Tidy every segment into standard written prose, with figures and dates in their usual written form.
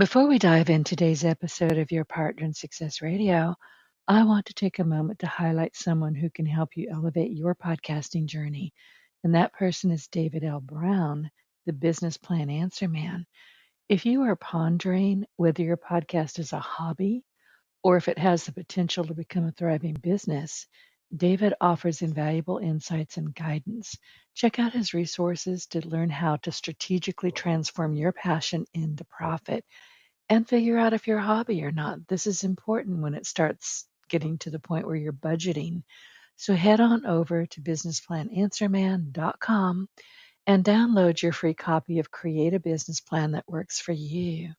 Before we dive into today's episode of Your Partner in Success Radio, I want to take a moment to highlight someone who can help you elevate your podcasting journey. And that person is David L. Brown, the Business Plan Answer Man. If you are pondering whether your podcast is a hobby or if it has the potential to become a thriving business, David offers invaluable insights and guidance. Check out his resources to learn how to strategically transform your passion into profit and figure out if you're a hobby or not. This is important when it starts getting to the point where you're budgeting. So head on over to businessplananswerman.com and download your free copy of Create a Business Plan that works for you.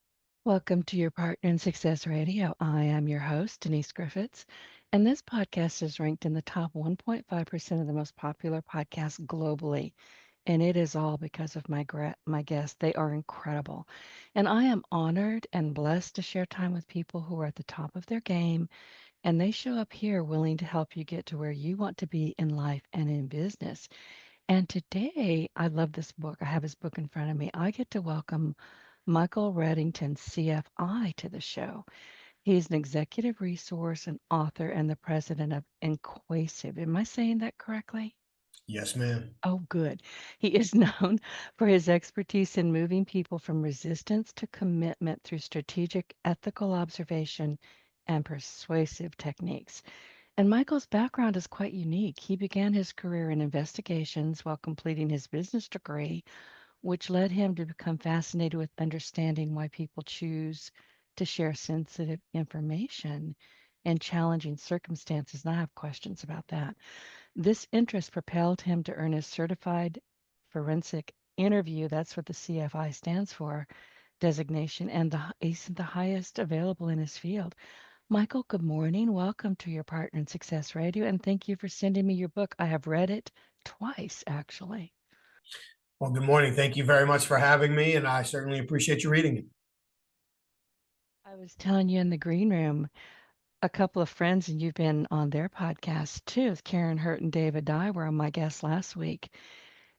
Welcome to Your Partner in Success Radio. I am your host, Denise Griffitts, and this podcast is ranked in the top 1.5% of the most popular podcasts globally. And it is all because of my guests. They are incredible. And I am honored and blessed to share time with people who are at the top of their game, and they show up here willing to help you get to where you want to be in life and in business. And today, I love this book. I have his book in front of me. I get to welcome Michael Reddington, CFI, to the show. He's an executive resource, an author, and the president of InQuasive. Am I saying that correctly? Yes, ma'am. Oh, good. He is known for his expertise in moving people from resistance to commitment through strategic ethical observation and persuasive techniques. And Michael's background is quite unique. He began his career in investigations while completing his business degree, which led him to become fascinated with understanding why people choose to share sensitive information in challenging circumstances. And I have questions about that. This interest propelled him to earn his certified forensic interview, that's what the CFI stands for, designation, and he's the highest available in his field. Michael, good morning. Welcome to Your Partner in Success Radio, and thank you for sending me your book. I have read it twice, actually. Well, good morning. Thank you very much for having me, and I certainly appreciate you reading it. I was telling you in the green room, a couple of friends, and you've been on their podcast too. Karen Hurt and David Dye were on my guest last week.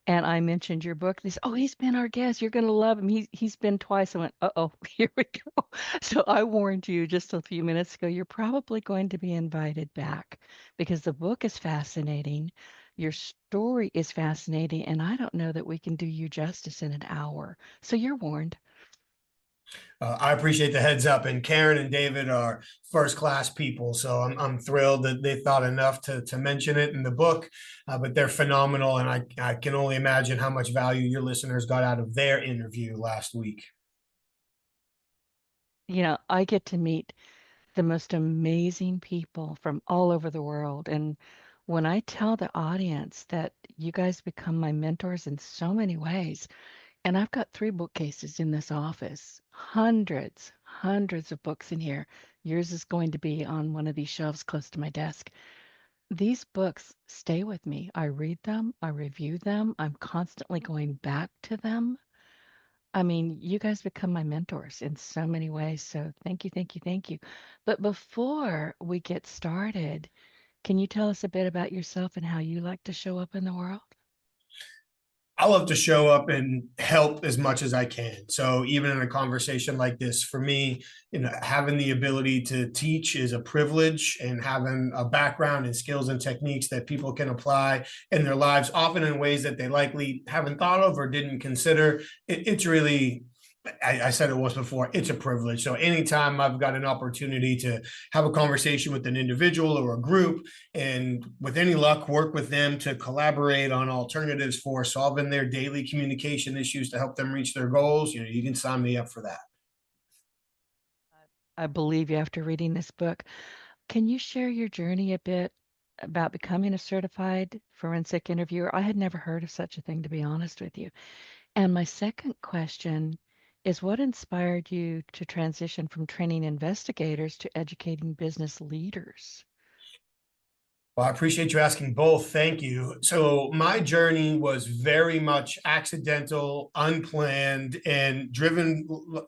And I mentioned your book. They said, "Oh, he's been our guest. You're going to love him. He's been twice." I went, "Uh-oh, here we go." So I warned you just a few minutes ago, you're probably going to be invited back because the book is fascinating. Your story is fascinating, and I don't know that we can do you justice in an hour. So you're warned. I appreciate the heads up, and Karen and David are first-class people, so I'm thrilled that they thought enough to mention it in the book, but they're phenomenal, and I can only imagine how much value your listeners got out of their interview last week. I get to meet the most amazing people from all over the world. And when I tell the audience that you guys become my mentors in so many ways, and I've got 3 bookcases in this office, hundreds of books in here. Yours is going to be on one of these shelves close to my desk. These books stay with me. I read them, I review them, I'm constantly going back to them. I mean, you guys become my mentors in so many ways. So thank you, thank you, thank you. But before we get started, can you tell us a bit about yourself and how you like to show up in the world? I love to show up and help as much as I can. So even in a conversation like this, for me, having the ability to teach is a privilege, and having a background and skills and techniques that people can apply in their lives, often in ways that they likely haven't thought of or didn't consider. It's really, I said it once before, it's a privilege. So anytime I've got an opportunity to have a conversation with an individual or a group, and with any luck, work with them to collaborate on alternatives for solving their daily communication issues to help them reach their goals, you can sign me up for that. I believe you after reading this book. Can you share your journey a bit about becoming a certified forensic interviewer? I had never heard of such a thing, to be honest with you. And my second question is, what inspired you to transition from training investigators to educating business leaders? Well, I appreciate you asking both. Thank you. So my journey was very much accidental, unplanned, and driven,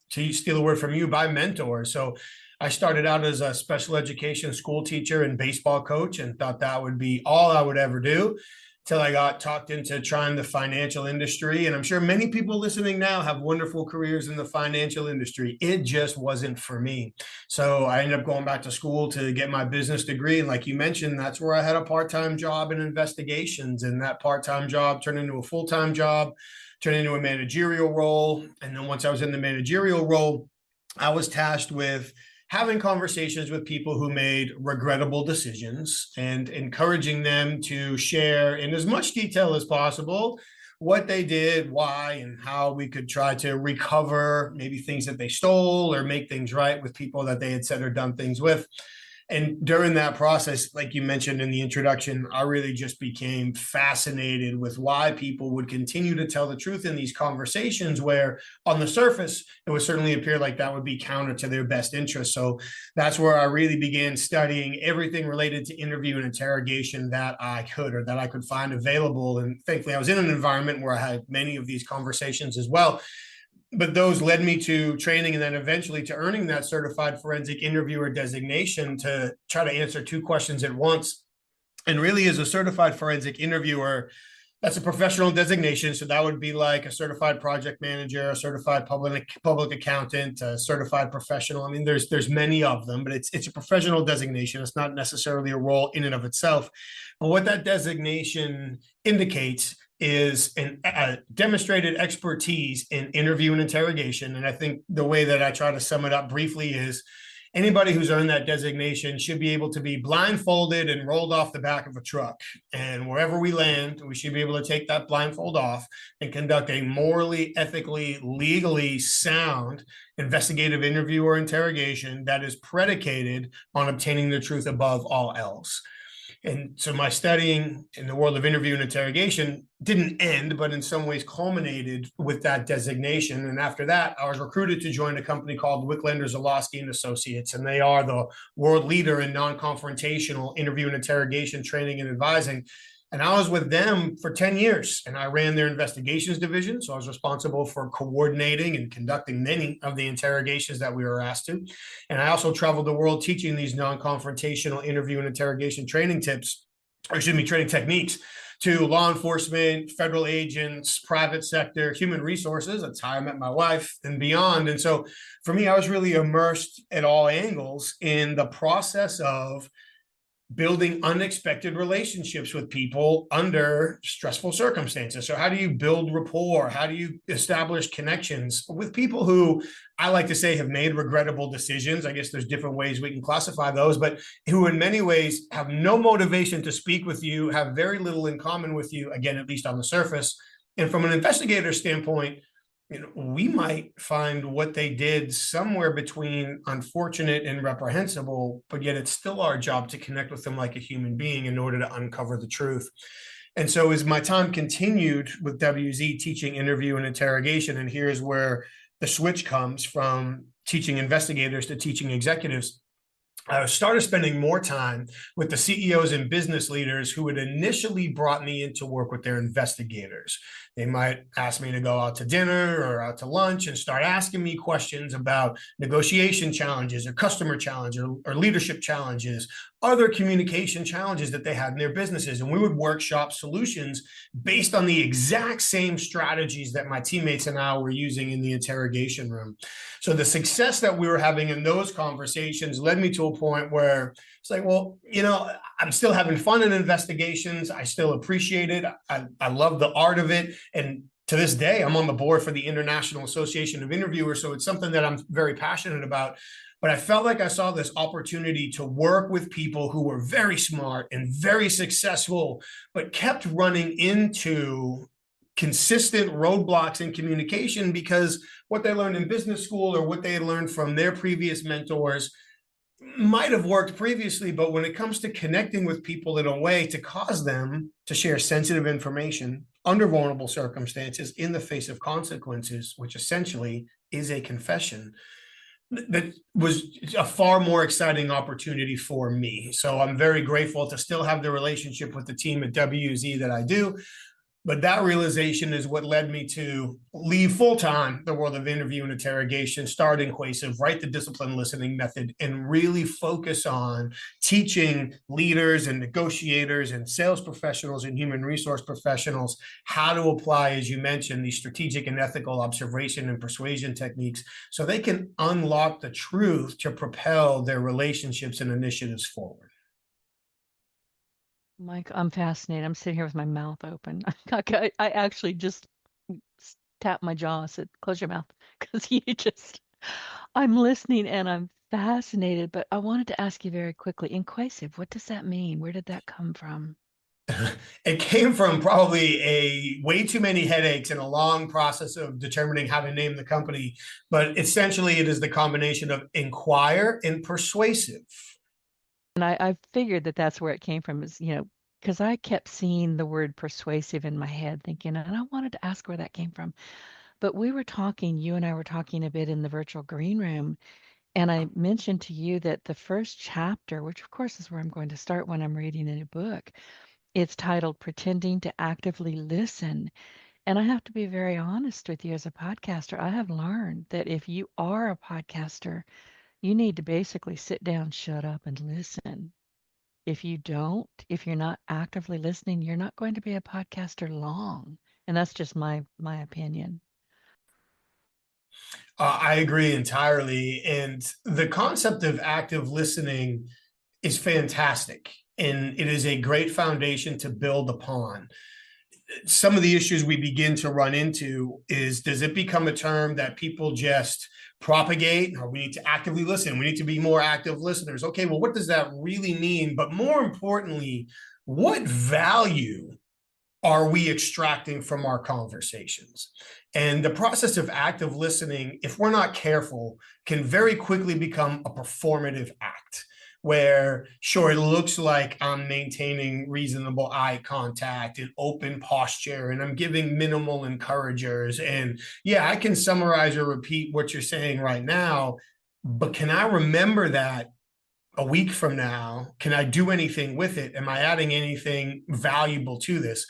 to steal a word from you, by mentors. So I started out as a special education school teacher and baseball coach, and thought that would be all I would ever do. till I got talked into trying the financial industry. And I'm sure many people listening now have wonderful careers in the financial industry. It just wasn't for me. So I ended up going back to school to get my business degree. And like you mentioned, that's where I had a part-time job in investigations. And that part-time job turned into a full-time job, turned into a managerial role. And then once I was in the managerial role, I was tasked with having conversations with people who made regrettable decisions and encouraging them to share in as much detail as possible what they did, why, and how we could try to recover maybe things that they stole or make things right with people that they had said or done things with. And during that process, like you mentioned in the introduction, I really just became fascinated with why people would continue to tell the truth in these conversations where on the surface, it would certainly appear like that would be counter to their best interest. So that's where I really began studying everything related to interview and interrogation that I could or that I could find available. And thankfully, I was in an environment where I had many of these conversations as well. But those led me to training and then eventually to earning that certified forensic interviewer designation to try to answer two questions at once. And really, as a certified forensic interviewer, that's a professional designation. So that would be like a certified project manager, a certified public accountant, a certified professional. I mean, there's many of them, but it's a professional designation. It's not necessarily a role in and of itself. But what that designation indicates is a demonstrated expertise in interview and interrogation. And I think the way that I try to sum it up briefly is anybody who's earned that designation should be able to be blindfolded and rolled off the back of a truck. And wherever we land, we should be able to take that blindfold off and conduct a morally, ethically, legally sound investigative interview or interrogation that is predicated on obtaining the truth above all else. And so my studying in the world of interview and interrogation didn't end, but in some ways culminated with that designation. And after that, I was recruited to join a company called Wicklander, Zalosky and Associates, and they are the world leader in non-confrontational interview and interrogation training and advising. And I was with them for 10 years, and I ran their investigations division. So I was responsible for coordinating and conducting many of the interrogations that we were asked to. And I also traveled the world teaching these non-confrontational interview and interrogation training training techniques to law enforcement, federal agents, private sector, human resources. That's how I met my wife and beyond. And so for me, I was really immersed at all angles in the process of building unexpected relationships with people under stressful circumstances. So how do you build rapport? How do you establish connections with people who I like to say have made regrettable decisions? I guess there's different ways we can classify those, but who in many ways have no motivation to speak with you, have very little in common with you, again, at least on the surface. And from an investigator standpoint, we might find what they did somewhere between unfortunate and reprehensible, but yet it's still our job to connect with them like a human being in order to uncover the truth. And so as my time continued with WZ teaching interview and interrogation, and here's where the switch comes from teaching investigators to teaching executives, I started spending more time with the CEOs and business leaders who had initially brought me in to work with their investigators. They might ask me to go out to dinner or out to lunch and start asking me questions about negotiation challenges or customer challenges or leadership challenges, other communication challenges that they had in their businesses. And we would workshop solutions based on the exact same strategies that my teammates and I were using in the interrogation room. So the success that we were having in those conversations led me to a point where it's like, well, I'm still having fun in investigations. I still appreciate it. I love the art of it. And to this day, I'm on the board for the International Association of Interviewers. So it's something that I'm very passionate about. But I felt like I saw this opportunity to work with people who were very smart and very successful, but kept running into consistent roadblocks in communication because what they learned in business school or what they had learned from their previous mentors might have worked previously, but when it comes to connecting with people in a way to cause them to share sensitive information under vulnerable circumstances in the face of consequences, which essentially is a confession, that was a far more exciting opportunity for me. So I'm very grateful to still have the relationship with the team at WZ that I do. But that realization is what led me to leave full-time the world of interview and interrogation, start InQuasive, write the discipline listening method, and really focus on teaching leaders and negotiators and sales professionals and human resource professionals how to apply, as you mentioned, these strategic and ethical observation and persuasion techniques so they can unlock the truth to propel their relationships and initiatives forward. Mike, I'm fascinated. I'm sitting here with my mouth open. I actually just tapped my jaw, said, close your mouth, because I'm listening and I'm fascinated. But I wanted to ask you very quickly, InQuasive, what does that mean? Where did that come from? It came from probably a way too many headaches and a long process of determining how to name the company. But essentially, it is the combination of inquire and persuasive. And I figured that that's where it came from, is, because I kept seeing the word persuasive in my head, thinking, and I wanted to ask where that came from. But you and I were talking a bit in the virtual green room, and I mentioned to you that the first chapter, which of course is where I'm going to start when I'm reading a new book, it's titled Pretending to Actively Listen. And I have to be very honest with you as a podcaster. I have learned that if you are a podcaster, you need to basically sit down, shut up, and listen. If you're not actively listening, you're not going to be a podcaster long. And that's just my opinion. I agree entirely. And the concept of active listening is fantastic. And it is a great foundation to build upon. Some of the issues we begin to run into is, does it become a term that people just propagate? Or we need to actively listen. We need to be more active listeners. Okay, well, what does that really mean? But more importantly, what value are we extracting from our conversations? And the process of active listening, if we're not careful, can very quickly become a performative act where, sure, it looks like I'm maintaining reasonable eye contact and open posture, and I'm giving minimal encouragers. And yeah, I can summarize or repeat what you're saying right now, but can I remember that a week from now? Can I do anything with it? Am I adding anything valuable to this?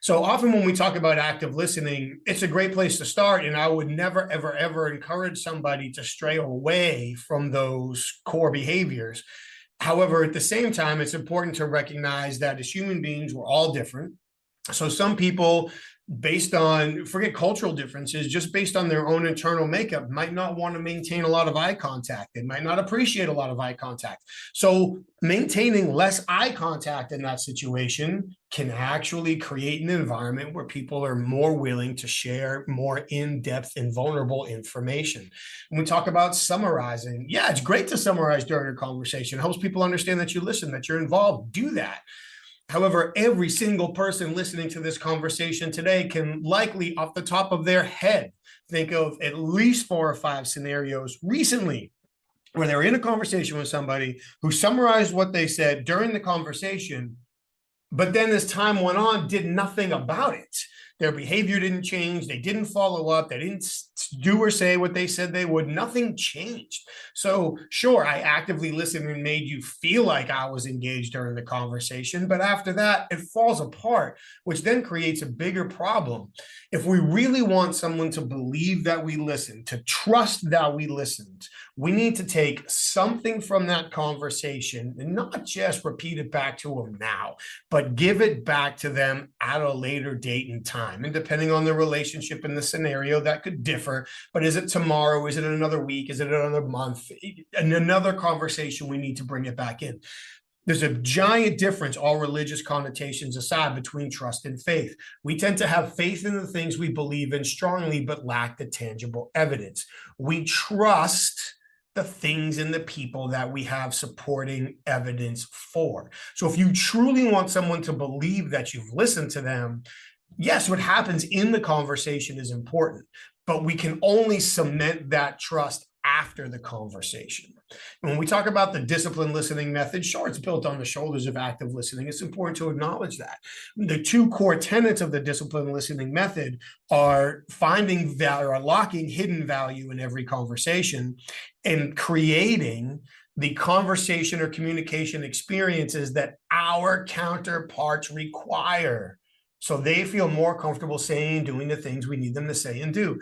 So often when we talk about active listening, it's a great place to start. And I would never, ever, ever encourage somebody to stray away from those core behaviors. However, at the same time, it's important to recognize that as human beings, we're all different. So some people, based on, forget cultural differences, just based on their own internal makeup, might not want to maintain a lot of eye contact. They might not appreciate a lot of eye contact. So maintaining less eye contact in that situation can actually create an environment where people are more willing to share more in-depth and vulnerable information. When we talk about summarizing, yeah, it's great to summarize during a conversation. It helps people understand that you listen, that you're involved. Do that. However, every single person listening to this conversation today can likely, off the top of their head, think of at least 4 or 5 scenarios recently where they were in a conversation with somebody who summarized what they said during the conversation, but then as time went on, did nothing about it. Their behavior didn't change. They didn't follow up. They didn't do or say what they said they would. Nothing changed. So sure, I actively listened and made you feel like I was engaged during the conversation. But after that, it falls apart, which then creates a bigger problem. If we really want someone to believe that we listened, to trust that we listened, we need to take something from that conversation and not just repeat it back to them now, but give it back to them at a later date and time. And depending on the relationship and the scenario, that could differ. But is it tomorrow? Is it another week? Is it another month? In another conversation, we need to bring it back in. There's a giant difference, all religious connotations aside, between trust and faith. We tend to have faith in the things we believe in strongly, but lack the tangible evidence. We trust the things and the people that we have supporting evidence for. So if you truly want someone to believe that you've listened to them, yes, what happens in the conversation is important, but we can only cement that trust after the conversation. And when we talk about the disciplined listening method, sure, it's built on the shoulders of active listening. It's important to acknowledge that. The 2 core tenets of the disciplined listening method are finding value or unlocking hidden value in every conversation and creating the conversation or communication experiences that our counterparts require. So they feel more comfortable saying and doing the things we need them to say and do.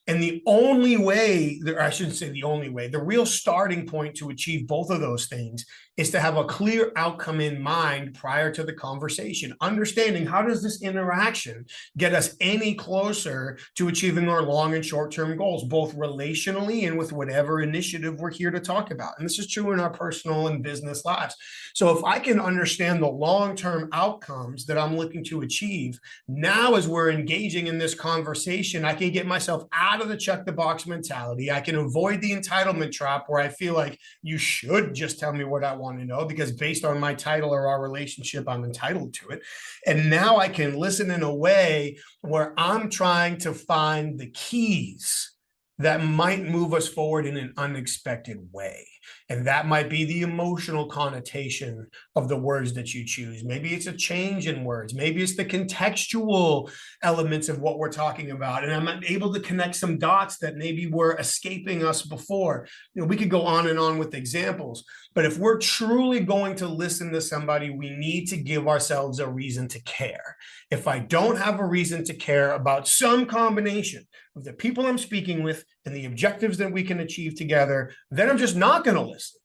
And the only way, or I shouldn't say the only way, the real starting point to achieve both of those things is to have a clear outcome in mind prior to the conversation, understanding how does this interaction get us any closer to achieving our long and short-term goals, both relationally and with whatever initiative we're here to talk about. And this is true in our personal and business lives. So if I can understand the long-term outcomes that I'm looking to achieve, now as we're engaging in this conversation, I can get myself out of the check the box mentality. I can avoid the entitlement trap where I feel like you should just tell me what I want to know because based on my title or our relationship, I'm entitled to it. And now I can listen in a way where I'm trying to find the keys that might move us forward in an unexpected way. And that might be the emotional connotation of the words that you choose. Maybe it's a change in words. Maybe it's the contextual elements of what we're talking about. And I'm able to connect some dots that maybe were escaping us before. We could go on and on with examples. But if we're truly going to listen to somebody, we need to give ourselves a reason to care. If I don't have a reason to care about some combination of the people I'm speaking with and the objectives that we can achieve together, then I'm just not going to listen.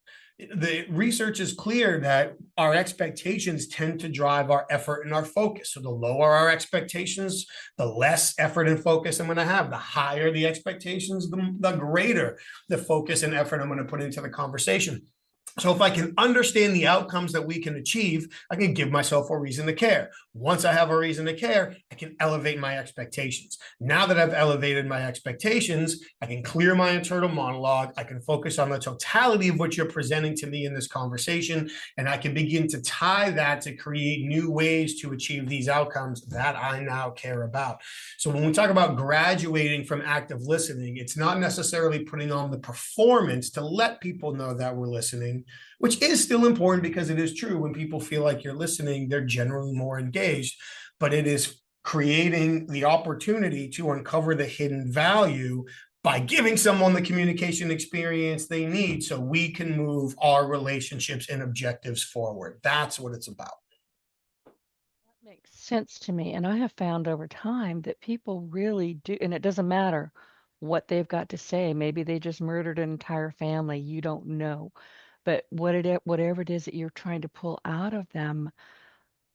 The research is clear that our expectations tend to drive our effort and our focus. So the lower our expectations, the less effort and focus I'm going to have. The higher the expectations, the greater the focus and effort I'm going to put into the conversation. So if I can understand the outcomes that we can achieve, I can give myself a reason to care. Once I have a reason to care, I can elevate my expectations. Now that I've elevated my expectations, I can clear my internal monologue. I can focus on the totality of what you're presenting to me in this conversation, and I can begin to tie that to create new ways to achieve these outcomes that I now care about. So when we talk about graduating from active listening, it's not necessarily putting on the performance to let people know that we're listening, which is still important because it is true when people feel like you're listening, they're generally more engaged, but it is creating the opportunity to uncover the hidden value by giving someone the communication experience they need so we can move our relationships and objectives forward. That's what it's about. That makes sense to me. And I have found over time that people really do, and it doesn't matter what they've got to say. Maybe they just murdered an entire family. You don't know. But whatever it is that you're trying to pull out of them,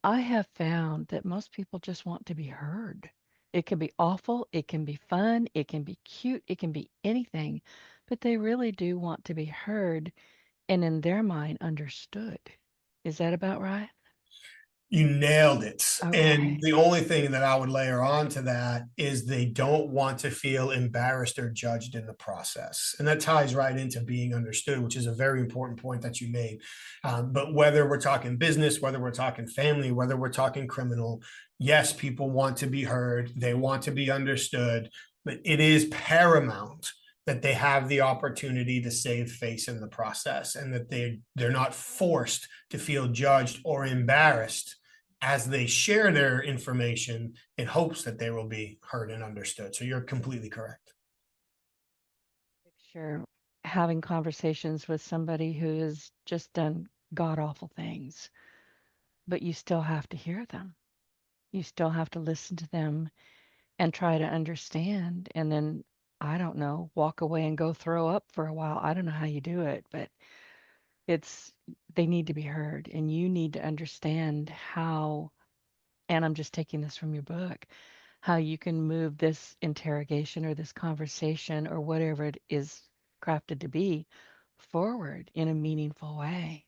I have found that most people just want to be heard. It can be awful, it can be fun, it can be cute, it can be anything, but they really do want to be heard and in their mind understood. Is that about right? You nailed it. And Okay. the only thing that I would layer on to that is they don't want to feel embarrassed or judged in the process. And that ties right into being understood, which is a very important point that you made. But whether we're talking business, whether we're talking family, whether we're talking criminal, yes, people want to be heard. They want to be understood, but it is paramount that they have the opportunity to save face in the process and that they're not forced to feel judged or embarrassed as they share their information in hopes that they will be heard and understood. So you're completely correct. Sure. Having conversations with somebody who has just done god awful things, but you still have to hear them. You still have to listen to them and try to understand and then I don't know, walk away and go throw up for a while. I don't know how you do it, but it's they need to be heard and you need to understand how and I'm just taking this from your book, how you can move this interrogation or this conversation or whatever it is crafted to be forward in a meaningful way.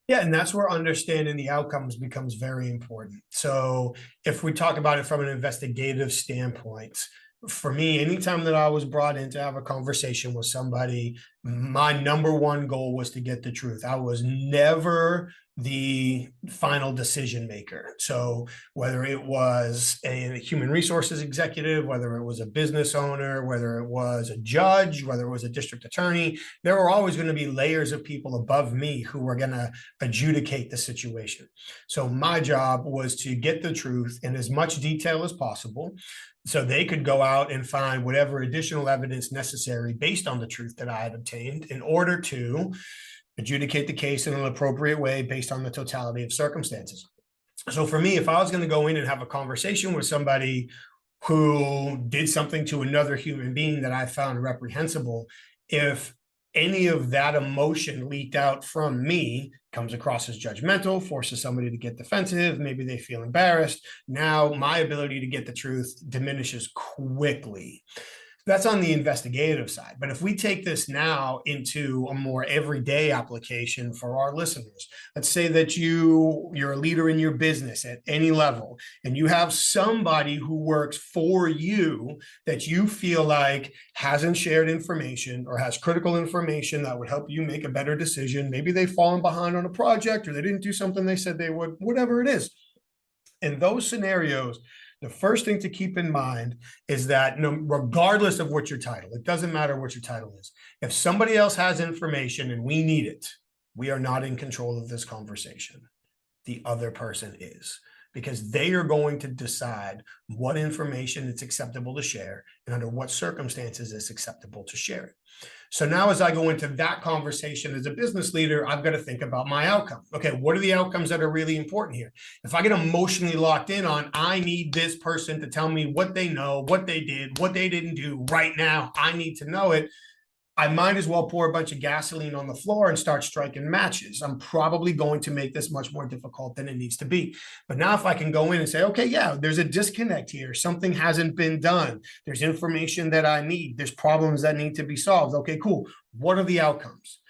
Yeah, and that's where understanding the outcomes becomes very important. So if we talk about it from an investigative standpoint, for me, anytime that I was brought in to have a conversation with somebody, my number one goal was to get the truth. I was never the final decision maker. So whether it was a human resources executive, whether it was a business owner, whether it was a judge, whether it was a district attorney, there were always going to be layers of people above me who were going to adjudicate the situation. So my job was to get the truth in as much detail as possible so they could go out and find whatever additional evidence necessary based on the truth that I had obtained in order to adjudicate the case in an appropriate way based on the totality of circumstances. So for me, if I was going to go in and have a conversation with somebody who did something to another human being that I found reprehensible, if any of that emotion leaked out from me, comes across as judgmental, forces somebody to get defensive, maybe they feel embarrassed, now my ability to get the truth diminishes quickly. That's on the investigative side. But if we take this now into a more everyday application for our listeners, let's say that you're a leader in your business at any level, and you have somebody who works for you that you feel like hasn't shared information or has critical information that would help you make a better decision. Maybe they've fallen behind on a project, or they didn't do something they said they would, whatever it is. In those scenarios, the first thing to keep in mind is that regardless of what your title, it doesn't matter what your title is. If somebody else has information and we need it, we are not in control of this conversation. The other person is, because they are going to decide what information it's acceptable to share and under what circumstances it's acceptable to share it. So now as I go into that conversation as a business leader, I've got to think about my outcome. Okay, what are the outcomes that are really important here? If I get emotionally locked in on, I need this person to tell me what they know, what they did, what they didn't do right now, I need to know it, I might as well pour a bunch of gasoline on the floor and start striking matches. I'm probably going to make this much more difficult than it needs to be. But now if I can go in and say, okay, yeah, there's a disconnect here. Something hasn't been done. There's information that I need. There's problems that need to be solved. Okay, cool. What are the outcomes?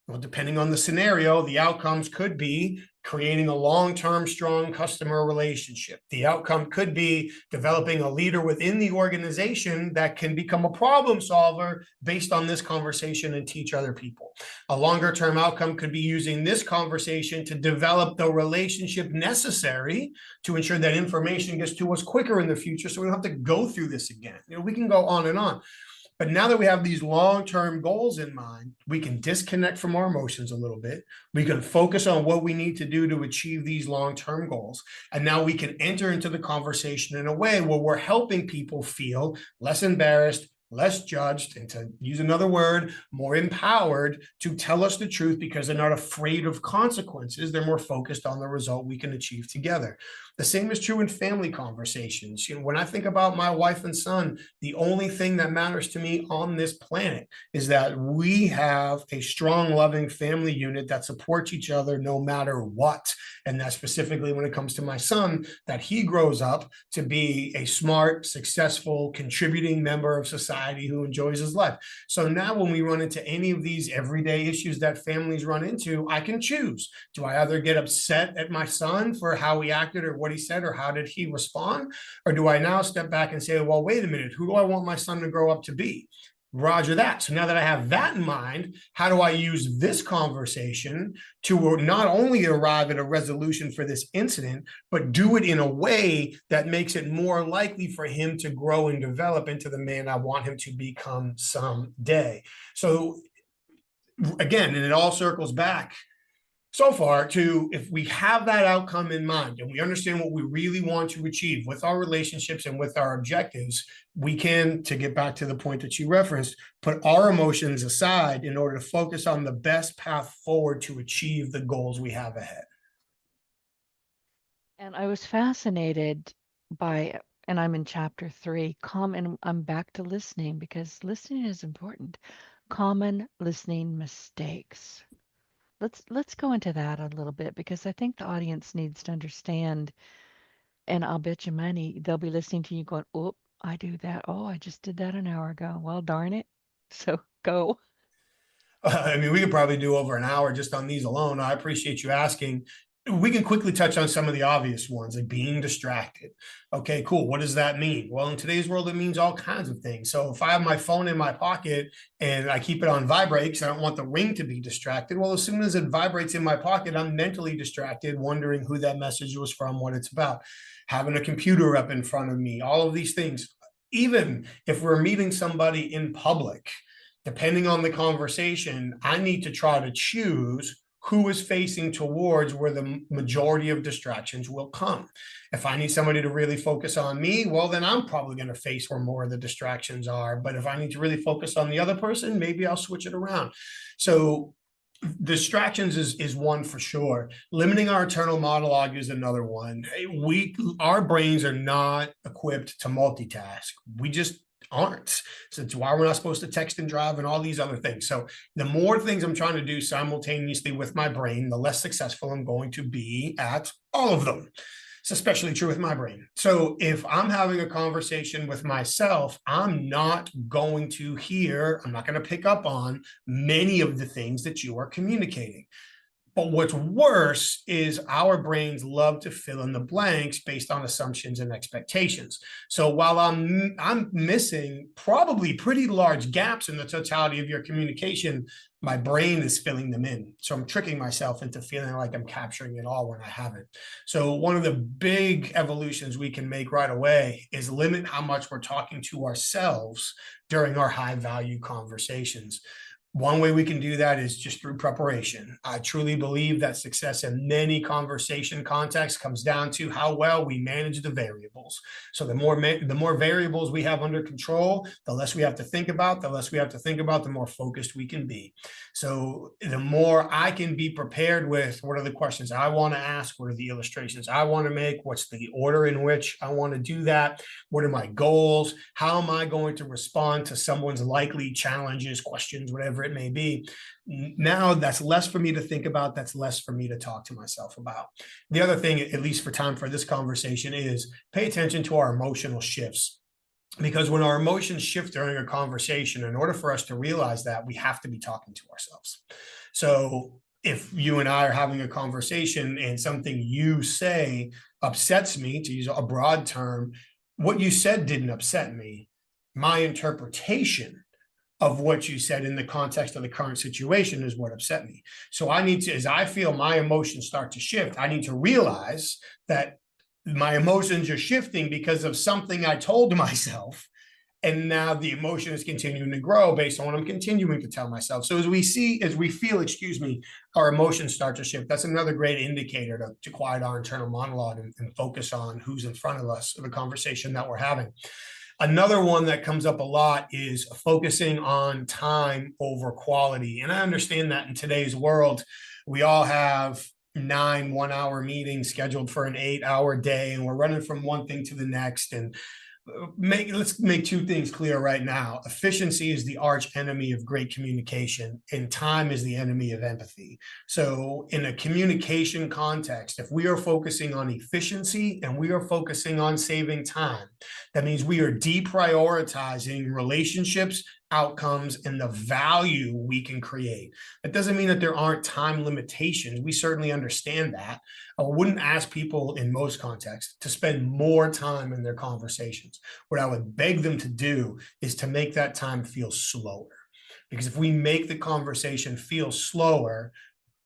Well, depending on the scenario, the outcomes could be creating a long-term, strong customer relationship. The outcome could be developing a leader within the organization that can become a problem solver based on this conversation and teach other people. A longer-term outcome could be using this conversation to develop the relationship necessary to ensure that information gets to us quicker in the future so we don't have to go through this again. We can go on and on. But now that we have these long-term goals in mind, we can disconnect from our emotions a little bit. We can focus on what we need to do to achieve these long-term goals. And now we can enter into the conversation in a way where we're helping people feel less embarrassed, less judged, and to use another word, more empowered to tell us the truth because they're not afraid of consequences. They're more focused on the result we can achieve together. The same is true in family conversations. When I think about my wife and son, the only thing that matters to me on this planet is that we have a strong, loving family unit that supports each other no matter what. And that specifically when it comes to my son, that he grows up to be a smart, successful, contributing member of society who enjoys his life. So now when we run into any of these everyday issues that families run into, I can choose. Do I either get upset at my son for how he acted or what he said or how did he respond? Or do I now step back and say, well, wait a minute, who do I want my son to grow up to be? Roger that. So now that I have that in mind, how do I use this conversation to not only arrive at a resolution for this incident, but do it in a way that makes it more likely for him to grow and develop into the man I want him to become someday? So again, and it all circles back so far to, if we have that outcome in mind and we understand what we really want to achieve with our relationships and with our objectives, we can, to get back to the point that you referenced, put our emotions aside in order to focus on the best path forward to achieve the goals we have ahead. And I was fascinated by, and I'm in chapter 3, and I'm back to listening because listening is important. Common listening mistakes. Let's go into that a little bit because I think the audience needs to understand, and I'll bet you money they'll be listening to you going, "Oh, I do that. Oh, I just did that an hour ago. Well, darn it." So go. I mean, we could probably do over an hour just on these alone. I appreciate you asking. We can quickly touch on some of the obvious ones, like being distracted. Okay, cool. What does that mean? Well, in today's world, it means all kinds of things. So if I have my phone in my pocket and I keep it on vibrate because I don't want the ring to be distracted, well, as soon as it vibrates in my pocket, I'm mentally distracted, wondering who that message was from, what it's about. Having a computer up in front of me, all of these things. Even if we're meeting somebody in public, depending on the conversation, I need to try to choose who is facing towards where the majority of distractions will come. If I need somebody to really focus on me, well, then I'm probably going to face where more of the distractions are. But if I need to really focus on the other person, maybe I'll switch it around. So Distractions is one for sure. Limiting our internal monologue is another one. Our brains are not equipped to multitask. We just aren't. So it's why we're not supposed to text and drive and all these other things. So the more things I'm trying to do simultaneously with my brain, the less successful I'm going to be at all of them. It's especially true with my brain. So if I'm having a conversation with myself, I'm not going to hear, I'm not going to pick up on many of the things that you are communicating. But what's worse is our brains love to fill in the blanks based on assumptions and expectations. So while I'm missing probably pretty large gaps in the totality of your communication, my brain is filling them in. So I'm tricking myself into feeling like I'm capturing it all when I haven't. So one of the big evolutions we can make right away is limit how much we're talking to ourselves during our high value conversations. One way we can do that is just through preparation. I truly believe that success in many conversation contexts comes down to how well we manage the variables. So the more variables we have under control, the less we have to think about, the more focused we can be. So the more I can be prepared with what are the questions I want to ask, what are the illustrations I want to make, what's the order in which I want to do that, what are my goals, how am I going to respond to someone's likely challenges, questions, whatever it may be. Now that's less for me to think about. That's less for me to talk to myself about. The other thing, at least for time for this conversation, is pay attention to our emotional shifts. Because when our emotions shift during a conversation, in order for us to realize that, we have to be talking to ourselves. So if you and I are having a conversation and something you say upsets me, to use a broad term, what you said didn't upset me. My interpretation of what you said in the context of the current situation is what upset me. So I need to, as I feel my emotions start to shift, I need to realize that my emotions are shifting because of something I told myself. And now the emotion is continuing to grow based on what I'm continuing to tell myself. So as we feel, our emotions start to shift. That's another great indicator to quiet our internal monologue and focus on who's in front of us, the conversation that we're having. Another one that comes up a lot is focusing on time over quality. And I understand that in today's world, we all have 9 1-hour meetings scheduled for an 8-hour day, and we're running from one thing to the next. And let's make two things clear right now. Efficiency is the arch enemy of great communication, and time is the enemy of empathy. So in a communication context, if we are focusing on efficiency and we are focusing on saving time, that means we are deprioritizing relationships, outcomes, and the value we can create. That doesn't mean that there aren't time limitations. We certainly understand that. I wouldn't ask people in most contexts to spend more time in their conversations. What I would beg them to do is to make that time feel slower. Because if we make the conversation feel slower,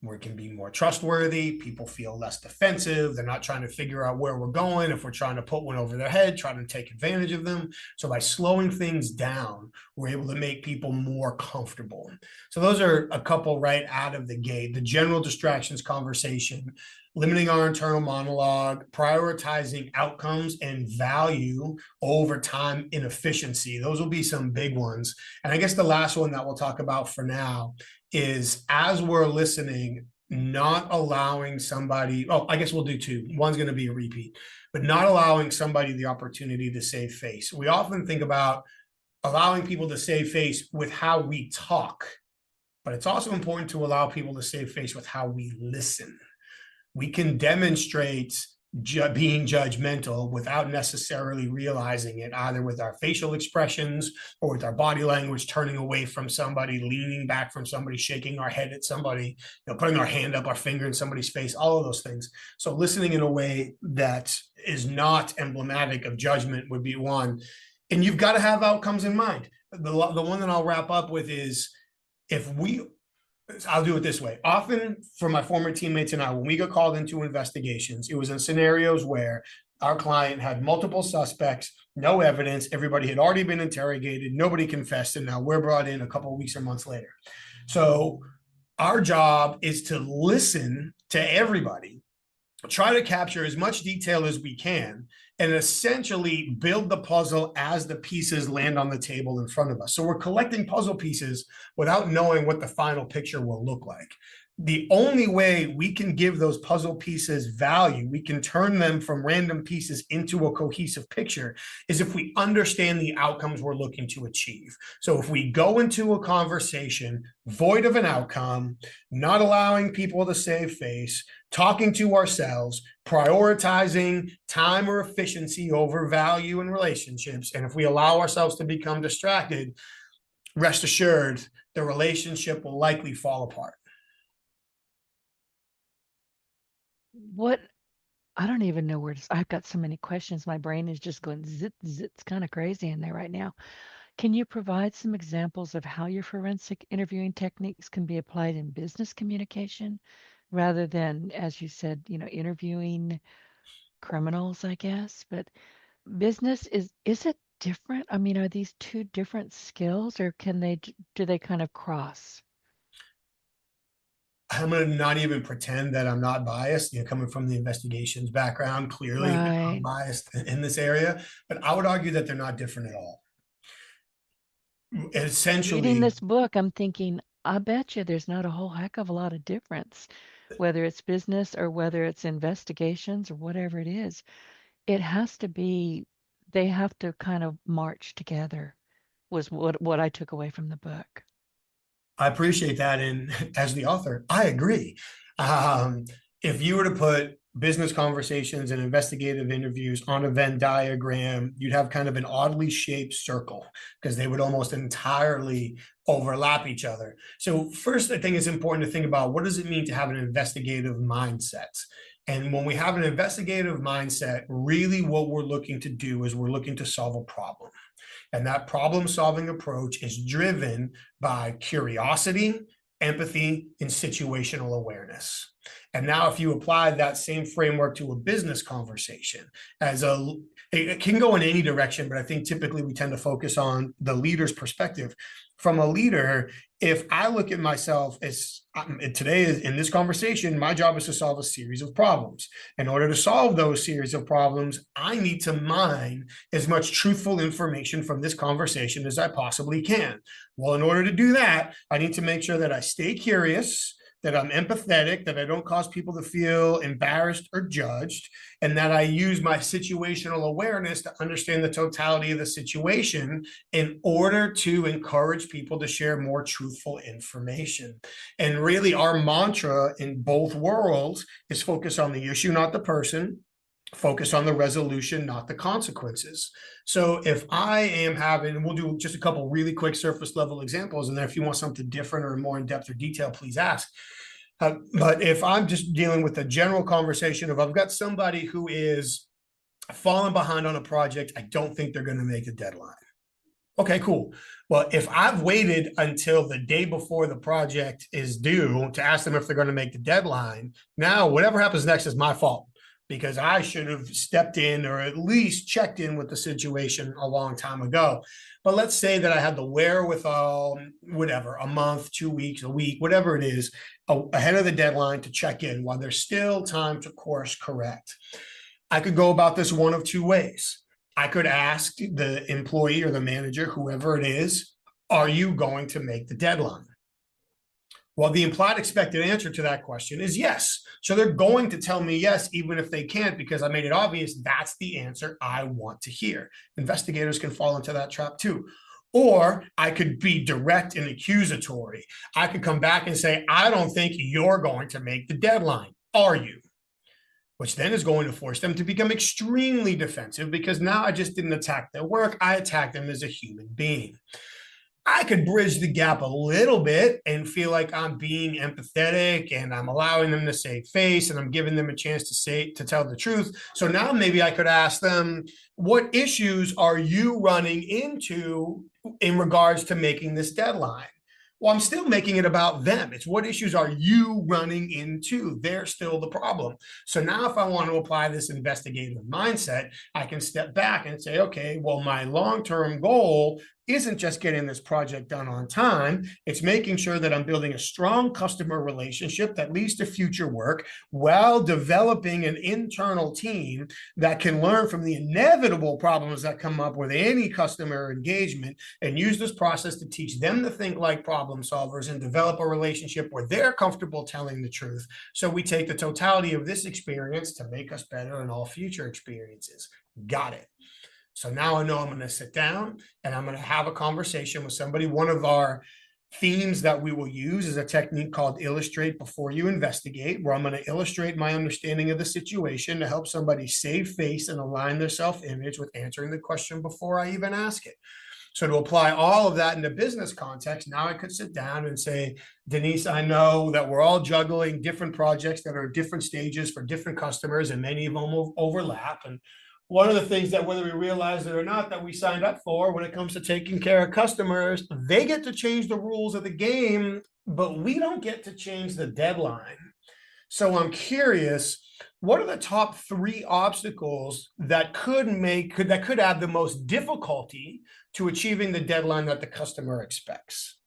where it can be more trustworthy, people feel less defensive, they're not trying to figure out where we're going. If we're trying to put one over their head, trying to take advantage of them. So by slowing things down, we're able to make people more comfortable. So those are a couple right out of the gate. The general distractions conversation, limiting our internal monologue, prioritizing outcomes and value over time in efficiency. Those will be some big ones. And I guess the last one that we'll talk about for now is, as we're listening, not allowing somebody, I guess we'll do two. One's going to be a repeat, but not allowing somebody the opportunity to save face. We often think about allowing people to save face with how we talk, but it's also important to allow people to save face with how we listen. We can demonstrate being judgmental without necessarily realizing it, either with our facial expressions or with our body language, turning away from somebody, leaning back from somebody, shaking our head at somebody, putting our hand up, our finger in somebody's face, all of those things. So listening in a way that is not emblematic of judgment would be one. And you've got to have outcomes in mind. The one that I'll wrap up with is, I'll do it this way. Often for my former teammates and I, when we got called into investigations, it was in scenarios where our client had multiple suspects, no evidence, everybody had already been interrogated, nobody confessed, and now we're brought in a couple of weeks or months later. So our job is to listen to everybody try to capture as much detail as we can and essentially build the puzzle as the pieces land on the table in front of us. So we're collecting puzzle pieces without knowing what the final picture will look like. The only way we can give those puzzle pieces value, we can turn them from random pieces into a cohesive picture, is if we understand the outcomes we're looking to achieve. So if we go into a conversation void of an outcome, not allowing people to save face, talking to ourselves, prioritizing time or efficiency over value in relationships, and if we allow ourselves to become distracted, rest assured, the relationship will likely fall apart. What I don't even know where to. I've got so many questions. My brain is just going zit zit. It's kind of crazy in there right now. Can you provide some examples of how your forensic interviewing techniques can be applied in business communication rather than, as you said, interviewing criminals, I guess? But business is it different? I mean, are these two different skills or do they kind of cross? I'm going to not even pretend that I'm not biased. Coming from the investigations background, clearly I'm Right. biased in this area, but I would argue that they're not different at all. Reading Essentially, this book, I'm thinking, I bet you there's not a whole heck of a lot of difference, whether it's business or whether it's investigations or whatever it is. It has to be, they have to kind of march together, was what I took away from the book. I appreciate that. And as the author, I agree. Um, if you were to put business conversations and investigative interviews on a Venn diagram, you'd have kind of an oddly shaped circle because they would almost entirely overlap each other. So first, I think it's important to think about, what does it mean to have an investigative mindset? And when we have an investigative mindset, really what we're looking to do is we're looking to solve a problem. And that problem solving approach is driven by curiosity, empathy, and situational awareness. And now, if you apply that same framework to a business conversation, it can go in any direction, but I think typically we tend to focus on the leader's perspective. From a leader, if I look at myself as today in this conversation, my job is to solve a series of problems. In order to solve those series of problems, I need to mine as much truthful information from this conversation as I possibly can. Well, in order to do that, I need to make sure that I stay curious, that I'm empathetic, that I don't cause people to feel embarrassed or judged, and that I use my situational awareness to understand the totality of the situation in order to encourage people to share more truthful information. And really, our mantra in both worlds is focus on the issue, not the person. Focus on the resolution, not the consequences. So if I am having, we'll do just a couple really quick surface level examples, and then if you want something different or more in depth or detail, please ask. But if I'm just dealing with a general conversation of, I've got somebody who is falling behind on a project, I don't think they're going to make the deadline. Okay, cool. Well, if I've waited until the day before the project is due to ask them if they're going to make the deadline, now whatever happens next is my fault, because I should have stepped in or at least checked in with the situation a long time ago. But let's say that I had the wherewithal, whatever, a month, 2 weeks, a week, whatever it is, ahead of the deadline to check in while there's still time to course correct. I could go about this one of two ways. I could ask the employee or the manager, whoever it is, are you going to make the deadline? Well, the implied expected answer to that question is yes. So they're going to tell me yes, even if they can't, because I made it obvious that's the answer I want to hear. Investigators can fall into that trap too. Or I could be direct and accusatory. I could come back and say, I don't think you're going to make the deadline. Are you? Which then is going to force them to become extremely defensive, because now I just didn't attack their work. I attacked them as a human being. I could bridge the gap a little bit and feel like I'm being empathetic and I'm allowing them to save face and I'm giving them a chance to tell the truth. So now maybe I could ask them, what issues are you running into in regards to making this deadline? Well, I'm still making it about them. It's what issues are you running into? They're still the problem. So now if I want to apply this investigative mindset, I can step back and say, okay, well, my long-term goal isn't just getting this project done on time. It's making sure that I'm building a strong customer relationship that leads to future work while developing an internal team that can learn from the inevitable problems that come up with any customer engagement and use this process to teach them to think like problem solvers and develop a relationship where they're comfortable telling the truth. So we take the totality of this experience to make us better in all future experiences. Got it. So now I know I'm going to sit down and I'm going to have a conversation with somebody. One of our themes that we will use is a technique called illustrate before you investigate, where I'm going to illustrate my understanding of the situation to help somebody save face and align their self-image with answering the question before I even ask it. So to apply all of that into business context, now I could sit down and say, Denise, I know that we're all juggling different projects that are at different stages for different customers, and many of them overlap. And one of the things that, whether we realize it or not, that we signed up for when it comes to taking care of customers, they get to change the rules of the game, but we don't get to change the deadline. So I'm curious, what are the top 3 obstacles that could add the most difficulty to achieving the deadline that the customer expects?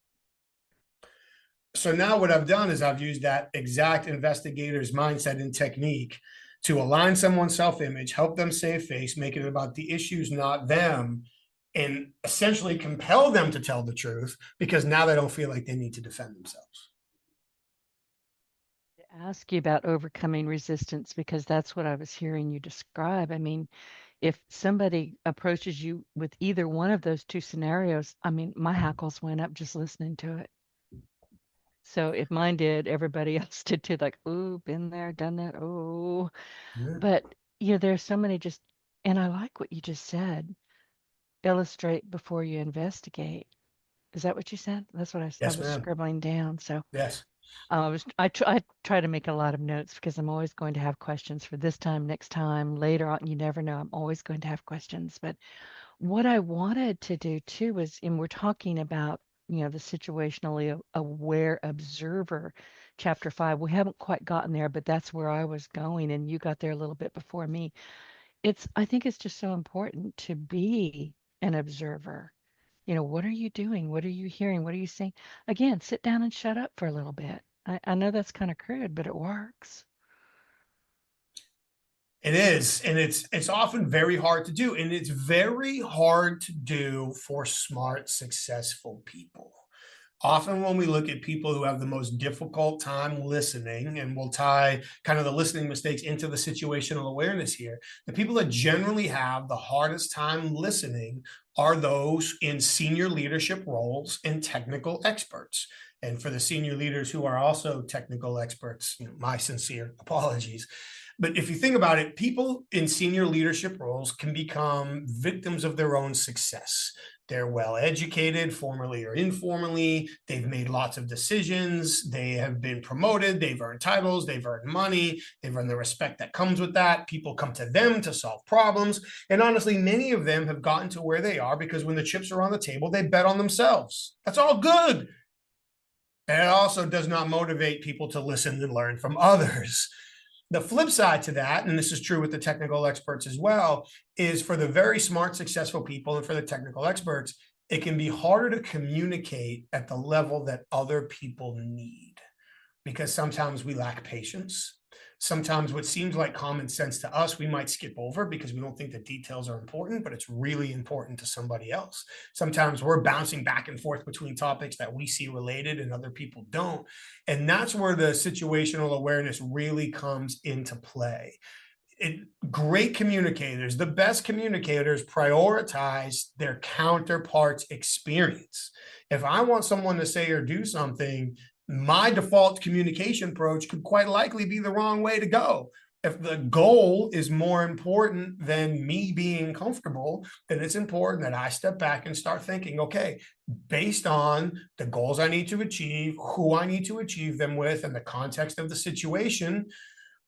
So now what I've done is I've used that exact investigator's mindset and technique to align someone's self-image, help them save face, make it about the issues, not them, and essentially compel them to tell the truth, because now they don't feel like they need to defend themselves. Ask you about overcoming resistance, because that's what I was hearing you describe. I mean, if somebody approaches you with either one of those 2 scenarios, I mean, my hackles went up just listening to it. So if mine did, everybody else did too, like, ooh, been there, done that. Oh, Yeah. but there's so many and I like what you just said. Illustrate before you investigate. Is that what you said? That's what I Yes, was ma'am. scribbling down. So Yes. I try to make a lot of notes, because I'm always going to have questions for this time, next time, later on. You never know. I'm always going to have questions. But what I wanted to do too was, and we're talking about, the situationally aware observer, chapter 5. We haven't quite gotten there, but that's where I was going, and you got there a little bit before me. I think it's just so important to be an observer. What are you doing? What are you hearing? What are you saying? Again, sit down and shut up for a little bit. I know that's kind of crude, but it works. It is, and it's often very hard to do, and it's very hard to do for smart, successful people. Often when we look at people who have the most difficult time listening, and we'll tie kind of the listening mistakes into the situational awareness here, the people that generally have the hardest time listening are those in senior leadership roles and technical experts. And for the senior leaders who are also technical experts, my sincere apologies. But if you think about it, people in senior leadership roles can become victims of their own success. They're well educated, formally or informally. They've made lots of decisions. They have been promoted. They've earned titles. They've earned money. They've earned the respect that comes with that. People come to them to solve problems. And honestly, many of them have gotten to where they are because when the chips are on the table, they bet on themselves. That's all good. And it also does not motivate people to listen and learn from others. The flip side to that, and this is true with the technical experts as well, is for the very smart, successful people and for the technical experts, it can be harder to communicate at the level that other people need, because sometimes we lack patience. Sometimes what seems like common sense to us, we might skip over because we don't think the details are important, but it's really important to somebody else. Sometimes we're bouncing back and forth between topics that we see related and other people don't. And that's where the situational awareness really comes into play. Great communicators, the best communicators, prioritize their counterpart's experience. If I want someone to say or do something, my default communication approach could quite likely be the wrong way to go. If the goal is more important than me being comfortable, then it's important that I step back and start thinking, okay, based on the goals I need to achieve, who I need to achieve them with, and the context of the situation,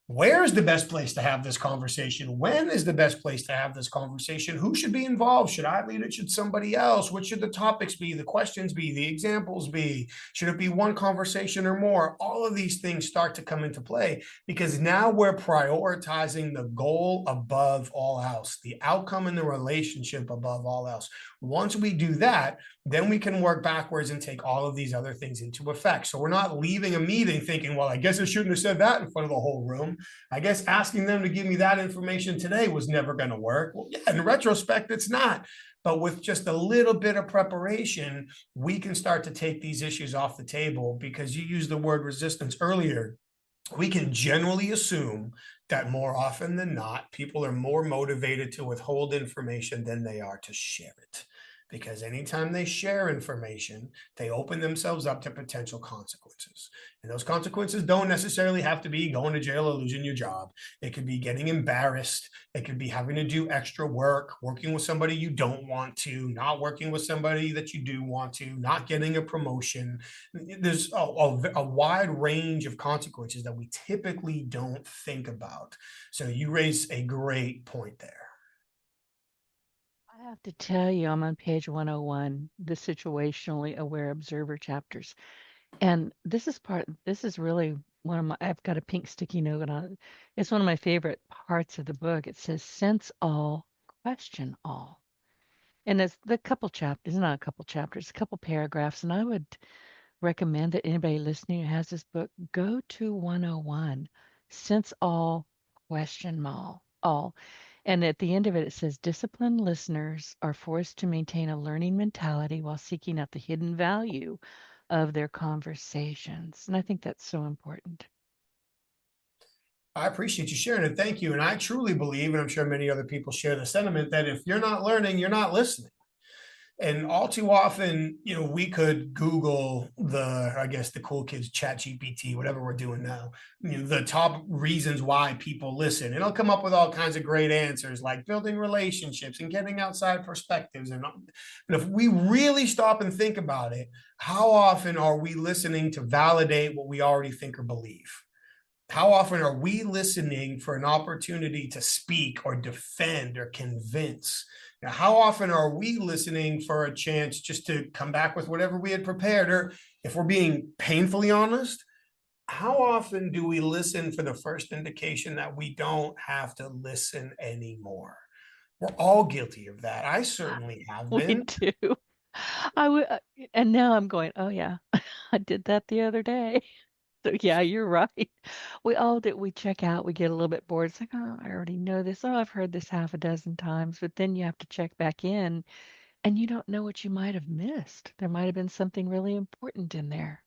Where's the best place to have this conversation? When is the best place to have this conversation? Who should be involved? Should I lead it? Should somebody else? What should the topics be? The questions be? The examples be? Should it be one conversation or more? All of these things start to come into play because now we're prioritizing the goal above all else, the outcome in the relationship above all else. Once we do that, then we can work backwards and take all of these other things into effect. So we're not leaving a meeting thinking, well, I guess I shouldn't have said that in front of the whole room. I guess asking them to give me that information today was never going to work. Well, yeah, in retrospect, it's not. But with just a little bit of preparation, we can start to take these issues off the table because you used the word resistance earlier. We can generally assume that more often than not, people are more motivated to withhold information than they are to share it. Because anytime they share information, they open themselves up to potential consequences. And those consequences don't necessarily have to be going to jail or losing your job. It could be getting embarrassed. It could be having to do extra work, working with somebody you don't want to, not working with somebody that you do want to, not getting a promotion. There's a wide range of consequences that we typically don't think about. So you raise a great point there. I have to tell you, I'm on page 101, the situationally aware observer chapters. And this is really one of my, I've got a pink sticky note on it. It's one of my favorite parts of the book. It says, sense all, question all. And it's the couple chapters, not a couple chapters, a couple paragraphs. And I would recommend that anybody listening who has this book go to 101, sense all, question all. And at the end of it, it says disciplined listeners are forced to maintain a learning mentality while seeking out the hidden value of their conversations. And I think that's so important. I appreciate you sharing it. Thank you. And I truly believe, and I'm sure many other people share the sentiment, that if you're not learning, you're not listening. And all too often, we could Google I guess the cool kids, chat GPT, whatever we're doing now, the top reasons why people listen. It'll come up with all kinds of great answers like building relationships and getting outside perspectives. But if we really stop and think about it, how often are we listening to validate what we already think or believe? How often are we listening for an opportunity to speak or defend or convince? Now, how often are we listening for a chance just to come back with whatever we had prepared? Or if we're being painfully honest, how often do we listen for the first indication that we don't have to listen anymore? We're all guilty of that. I certainly have We been. do. I would, and now I'm going, oh yeah, I did that the other day. So yeah, you're right. We all do. We check out, we get a little bit bored. It's like, oh, I already know this. Oh, I've heard this half a dozen times. But then you have to check back in and you don't know what you might have missed. There might have been something really important in there.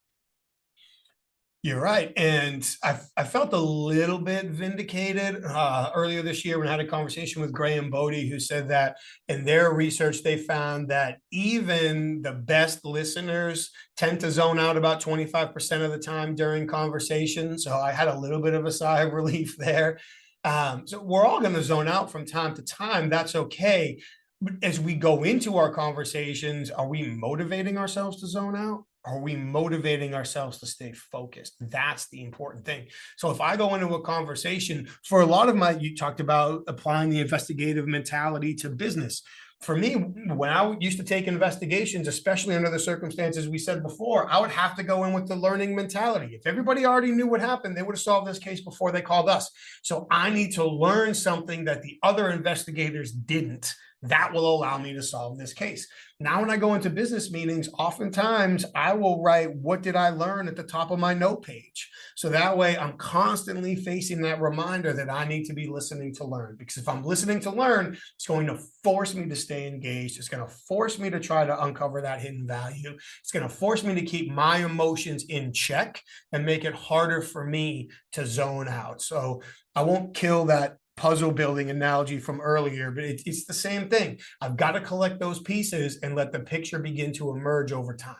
You're right. And I felt a little bit vindicated earlier this year when I had a conversation with Graham Bodie, who said that in their research, they found that even the best listeners tend to zone out about 25% of the time during conversations. So I had a little bit of a sigh of relief there. So we're all going to zone out from time to time. That's okay. But as we go into our conversations, are we motivating ourselves to zone out? Are we motivating ourselves to stay focused? That's the important thing. So if I go into a conversation, for a lot of you talked about applying the investigative mentality to business. For me, when I used to take investigations, especially under the circumstances we said before, I would have to go in with the learning mentality. If everybody already knew what happened, they would have solved this case before they called us. So I need to learn something that the other investigators didn't. That will allow me to solve this case. Now, when I go into business meetings, oftentimes I will write, what did I learn at the top of my note page? So that way I'm constantly facing that reminder that I need to be listening to learn. Because if I'm listening to learn, it's going to force me to stay engaged. It's going to force me to try to uncover that hidden value. It's going to force me to keep my emotions in check and make it harder for me to zone out. So I won't kill that puzzle building analogy from earlier, but it's the same thing. I've got to collect those pieces and let the picture begin to emerge over time.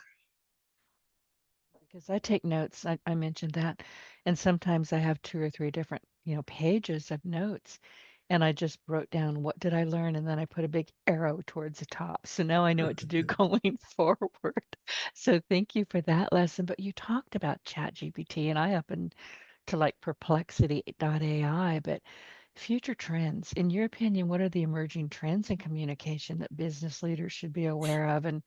Because I take notes, I mentioned that. And sometimes I have two or three different, pages of notes. And I just wrote down what did I learn, and then I put a big arrow towards the top. So now I know what to do going forward. So thank you for that lesson. But you talked about Chat GPT, and I happen to like perplexity.ai, but future trends. In your opinion, what are the emerging trends in communication that business leaders should be aware of, and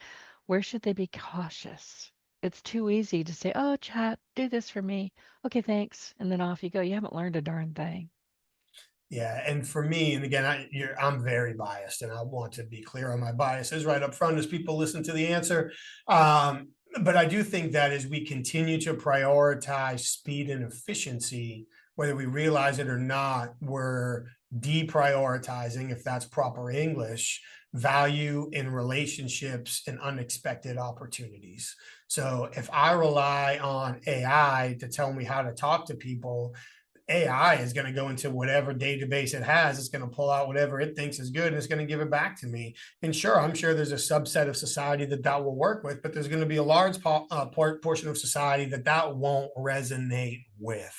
where should they be cautious? It's too easy to say, oh, chat, do this for me. Okay, thanks. And then off you go. You haven't learned a darn thing. Yeah, and for me, and again, I'm very biased, and I want to be clear on my biases right up front as people listen to the answer. But I do think that as we continue to prioritize speed and efficiency, whether we realize it or not, we're deprioritizing, if that's proper English, value in relationships and unexpected opportunities. So if I rely on AI to tell me how to talk to people, AI is going to go into whatever database it has. It's going to pull out whatever it thinks is good and it's going to give it back to me. And sure, I'm sure there's a subset of society that will work with, but there's going to be a large portion of society that won't resonate with.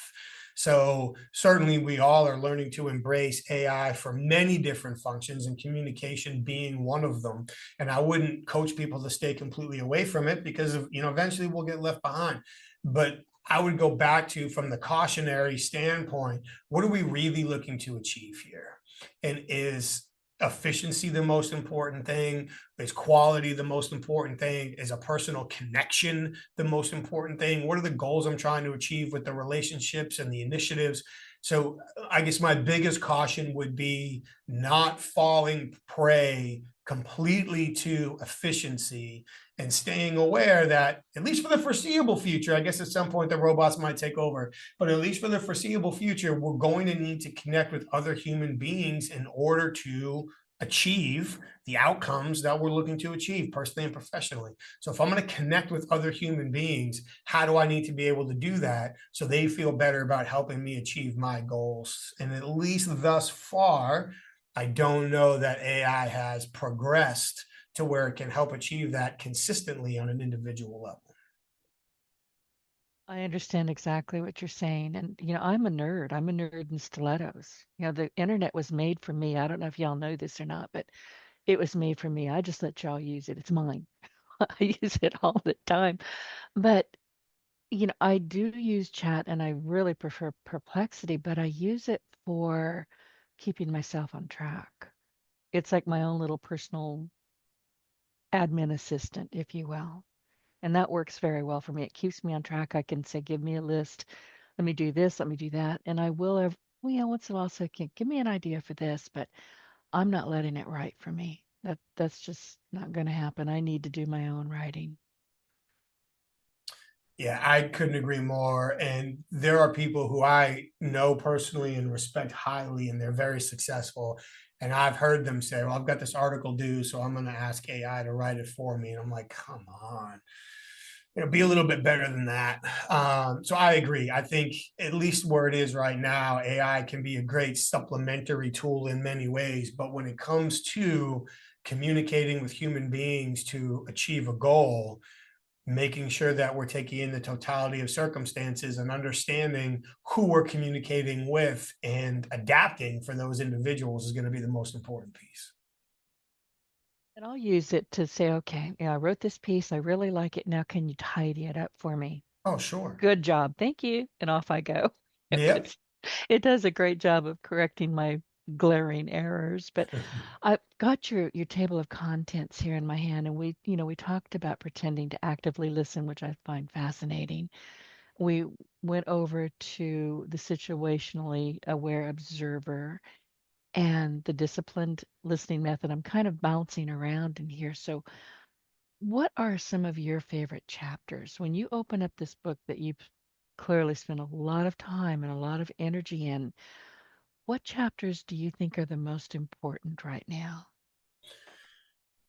So certainly we all are learning to embrace AI for many different functions, and communication being one of them. And I wouldn't coach people to stay completely away from it, because eventually we'll get left behind. But I would go back to, from the cautionary standpoint, what are we really looking to achieve here? And is efficiency the most important thing? Is quality the most important thing? Is a personal connection the most important thing? What are the goals I'm trying to achieve with the relationships and the initiatives? So I guess my biggest caution would be not falling prey completely to efficiency, and staying aware that, at least for the foreseeable future, I guess at some point the robots might take over, but at least for the foreseeable future, we're going to need to connect with other human beings in order to achieve the outcomes that we're looking to achieve personally and professionally. So if I'm going to connect with other human beings, how do I need to be able to do that so they feel better about helping me achieve my goals? And at least thus far, I don't know that AI has progressed to where it can help achieve that consistently on an individual level. I understand exactly what you're saying. And, I'm a nerd. I'm a nerd in stilettos. The internet was made for me. I don't know if y'all know this or not, but it was made for me. I just let y'all use it. It's mine. I use it all the time. But, I do use chat and I really prefer Perplexity, but I use it for keeping myself on track. It's like my own little personal admin assistant, if you will. And that works very well for me. It keeps me on track. I can say, give me a list. Let me do this. Let me do that. And I will, once in a while say, okay, give me an idea for this, but I'm not letting it write for me. That's just not going to happen. I need to do my own writing. Yeah, I couldn't agree more. And there are people who I know personally and respect highly, and they're very successful. And I've heard them say, well, I've got this article due, so I'm going to ask AI to write it for me. And I'm like, come on, be a little bit better than that. So I agree. I think at least where it is right now, AI can be a great supplementary tool in many ways. But when it comes to communicating with human beings to achieve a goal, making sure that we're taking in the totality of circumstances and understanding who we're communicating with and adapting for those individuals is going to be the most important piece. And I'll use it to say, okay, I wrote this piece. I really like it. Now, can you tidy it up for me? Oh, sure. Good job. Thank you. And off I go. Yep. It does a great job of correcting my glaring errors. But I've got your table of contents here in my hand, and we talked about pretending to actively listen, which I find fascinating. We went over to the situationally aware observer and the disciplined listening method. I'm kind of bouncing around in here. So, what are some of your favorite chapters when you open up this book that you've clearly spent a lot of time and a lot of energy in? What chapters do you think are the most important right now?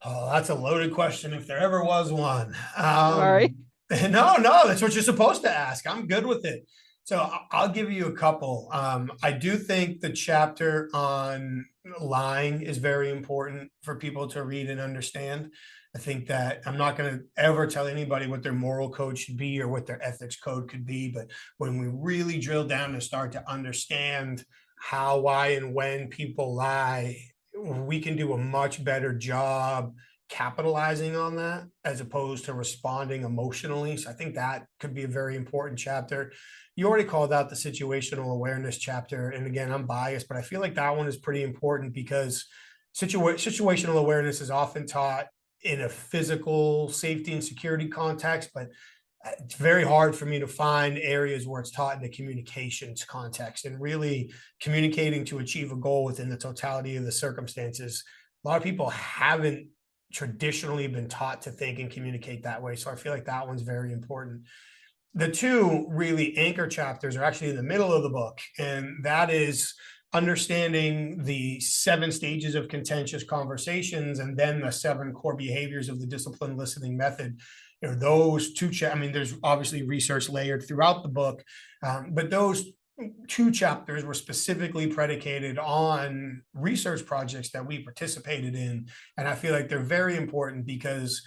Oh, that's a loaded question if there ever was one. Sorry. No, that's what you're supposed to ask. I'm good with it. So I'll give you a couple. I do think the chapter on lying is very important for people to read and understand. I think that I'm not going to ever tell anybody what their moral code should be or what their ethics code could be. But when we really drill down and start to understand how, why, and when people lie, we can do a much better job capitalizing on that as opposed to responding emotionally. So I think that could be a very important chapter. You already called out the situational awareness chapter. And again, I'm biased, but I feel like that one is pretty important because situational awareness is often taught in a physical safety and security context, but it's very hard for me to find areas where it's taught in the communications context and really communicating to achieve a goal within the totality of the circumstances. A lot of people haven't traditionally been taught to think and communicate that way. So I feel like that one's very important. The two really anchor chapters are actually in the middle of the book, and that is understanding the 7 stages of contentious conversations and then the 7 core behaviors of the disciplined listening method. Those two, I mean, there's obviously research layered throughout the book, but those 2 chapters were specifically predicated on research projects that we participated in. And I feel like they're very important because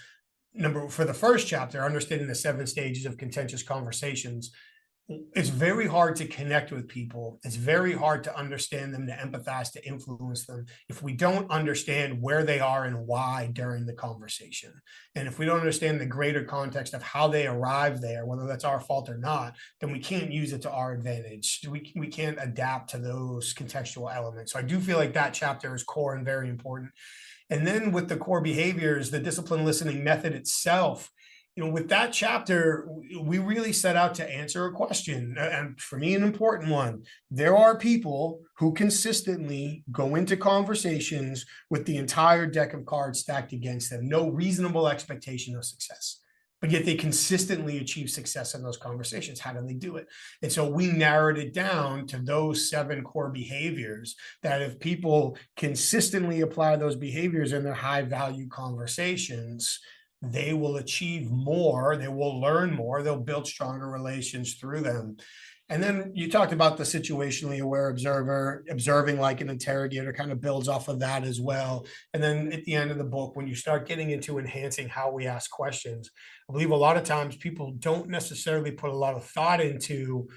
for the first chapter, understanding the 7 stages of contentious conversations, it's very hard to connect with people. It's very hard to understand them, to empathize, to influence them if we don't understand where they are and why during the conversation. And if we don't understand the greater context of how they arrive there, whether that's our fault or not, then we can't use it to our advantage. We can't adapt to those contextual elements. So I do feel like that chapter is core and very important. And then with the core behaviors, the discipline listening method itself, with that chapter, we really set out to answer a question, and for me, an important one. There are people who consistently go into conversations with the entire deck of cards stacked against them, no reasonable expectation of success, but yet they consistently achieve success in those conversations. How do they do it? And so we narrowed it down to those 7 core behaviors that if people consistently apply those behaviors in their high value conversations, they will achieve more, they will learn more, they'll build stronger relations through them. And then you talked about the situationally aware observer, observing like an interrogator, kind of builds off of that as well. And then at the end of the book, when you start getting into enhancing how we ask questions, I believe a lot of times people don't necessarily put a lot of thought into